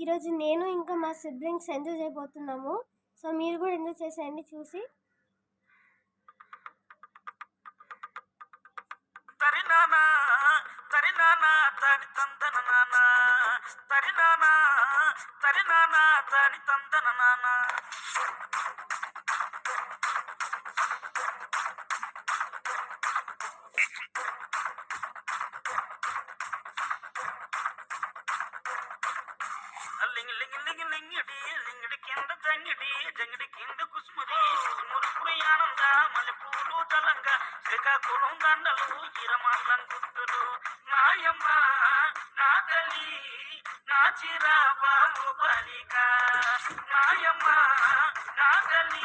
ఈరోజు నేను ఇంకా మా సిబ్లింగ్స్ ఎంజాయ్ చేయబోతున్నాము. సో మీరు కూడా ఎంజాయ్ చేసేయండి చూసి. తరినానా తరినానా తని తందన నానా తరినానా తరినానా తని తందన నానా లింగి లింగి లింగి లింగిడి లింగిడి కింద జంగిడి జంగిడి కింద కుసుముది మురుపురి ఆనంద మల్లెపూలు తలంగా శ్రీకాకుళం దండలు ఈరమాటం గుర్తులు నాయమ్మ నా తల్లి నా చిరాబాబు బలిక నాయమ్మ నా తల్లి